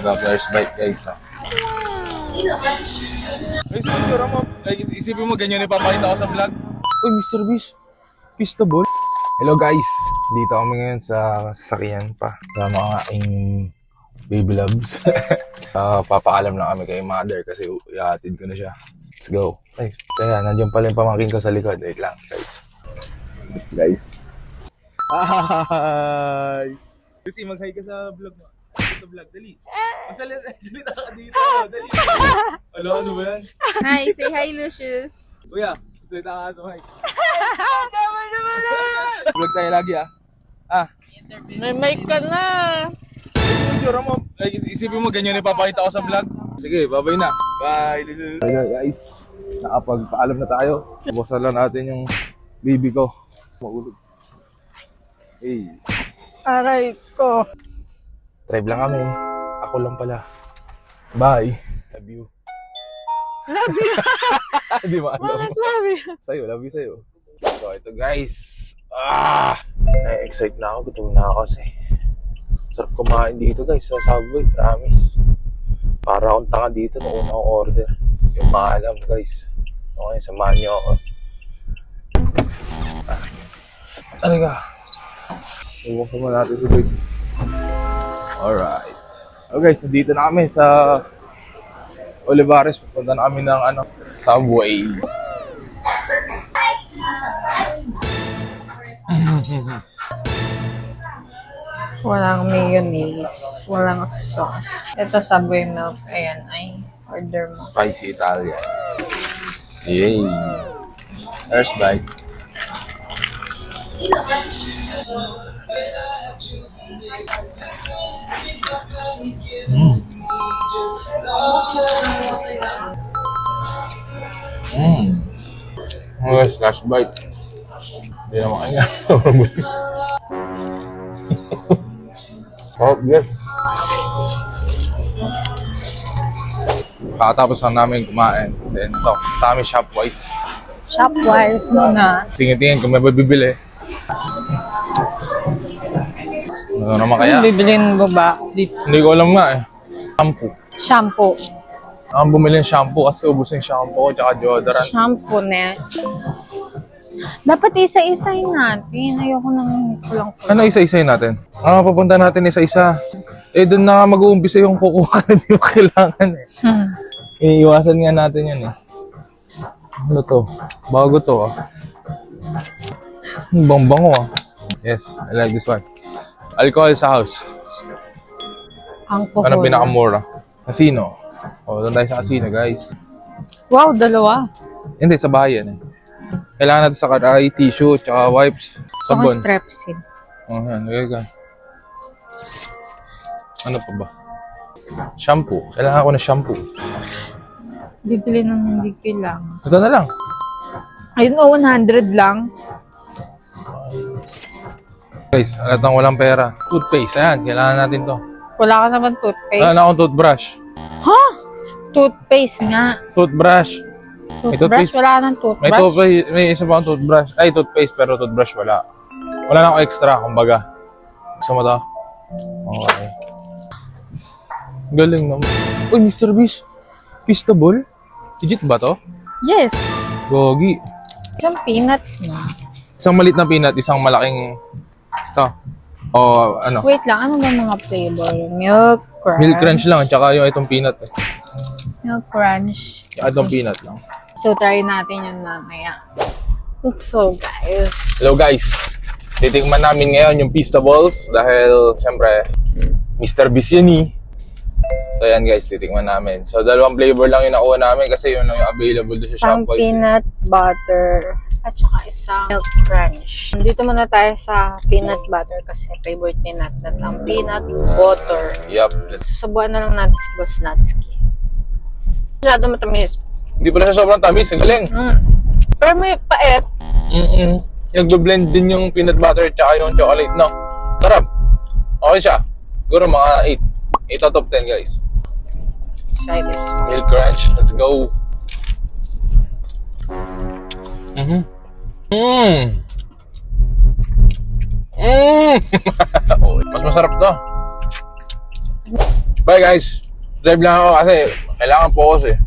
First bite guys. Ay, siguro mo. Isipin mo ganyan ipapakita ko sa vlog. Uy, Mr. Beast. Fistable. Hello guys. Dito kami ngayon sa sasakyan pa. Sa mga aking baby loves. Papaalam lang kami kay mother kasi ihatid ko na siya. Let's go. Ay, kaya nandiyan pala yung pamangkin ko sa likod. Wait lang guys. Hi! Kasi mag-hi ka sa vlog mo. Sa vlog, dali. Magsalita ka dito, dali. Ano ba yan? Hi, say hi, Lucius. Kuya, salita ka sa mic. Vlog tayo lagi May mic ka na. Isipin mo ganyan ipapakita ko sa vlog. Sige, bye-bye na. Bye. Bye guys. Nakapagpaalam na tayo. Bukasan lang natin yung baby ko. Maulog. Hey. Aray ko. Drive lang kami. Ako lang pala. Bye. Love you. Love you. Hindi mo alam. Bakit love you? Sa'yo, love you sa'yo. So, ito guys. Na-excite na ako. Gutom na ako kasi. Sarap kumain dito guys sa Subway. Promise. Para akong tanga dito nung unang order. Yung maalam guys. Okay, samahan niyo ako. Ano ka? Iwasan mo natin si Babies. Alright. So guys, dito na kami sa Olivares. Pupunta na kami ng Subway. Walang mayonnaise. Walang sauce. Ito, Subway milk. Ayan, ay order mo. Spicy Italian. Yay! First bite. Yes, last bite. Hindi naman kanya. Oh, yes. Kakatapos lang namin kumain. Then ito, kami Shopwise. Shopwise muna. Tingin-tingin kung may bibili. Ano naman kaya? Bibilin mo ba? Dito. Hindi ko alam nga eh. Shampoo. Shampoo. Ang bumili ng shampoo kasi ubos yung shampoo at deodorant. Shampoo next. Dapat isa-isahin natin. Ayoko nang kulang. Ano isa-isahin natin? Papunta natin isa-isa. Eh, doon na mag-uumpisa yung kukuha na hindi mo kailangan eh. Iiwasan nga natin yan eh. Ano to? Bago to Bang-bango Yes, I like this one. Alcohol sa house. Ang kuhol. Ano pinakamura? Casino. Doon tayo sa casino guys. Wow, dalawa. Hindi, sa bayan eh. Kailangan natin sa karay, tissue, tsaka wipes, Gusto ko sabon. Strepsil. Yan, lagay ka. Ano pa ba? Shampoo. Kailangan ko ng shampoo. Bibili ng hindi kailangan. Ito na lang. Ayun o, 100 lang. Guys, alat ng walang pera. Toothpaste, ayan, kailangan natin to. Wala ka naman toothpaste. Wala na akong toothbrush. Ha? Toothpaste nga. Toothbrush. Toothbrush? toothpaste. Wala ka ng toothbrush? May toothpaste, may isa pa akong toothbrush. Ay, toothpaste, pero toothbrush wala. Wala na akong extra, kumbaga. Gusto mo to? Okay. Galing naman. Uy, Mr. Beast. Fistable? Legit ba to? Yes. Gogi. Isang peanut na. Isang maliit na peanut, isang malaking ito. O ano? Wait lang, ano ba mga flavor? Milk crunch. Milk crunch lang, tsaka yung itong peanut. Milk crunch. Tsaka itong peanut lang. So, try natin yun mamaya. So, guys. Hello guys. Titikman namin ngayon yung Feastables dahil siyempre Mr. Beast yun eh. So yan guys, titikman namin. So dalawang flavor lang yung nakuha namin kasi yun lang yung available doon sa Isang Shopwise. peanut butter at saka isang milk crunch. Dito muna tayo sa peanut butter kasi favorite ni Nat ang peanut butter. Yup. Susubuan na lang natin si Boss Natsuki. Masyado matamis. Hindi pala siya sobrang tamis, ang galing. Pero may paet. Nagbe-blend din yung peanut butter at yung chocolate, no? Sarap. Okay siya. Siguro mga 8. 8 out of 10 guys. Try this. Milk crunch. Let's go. Mas masarap to. Bye guys. Drive lang ako kasi kailangan focus eh.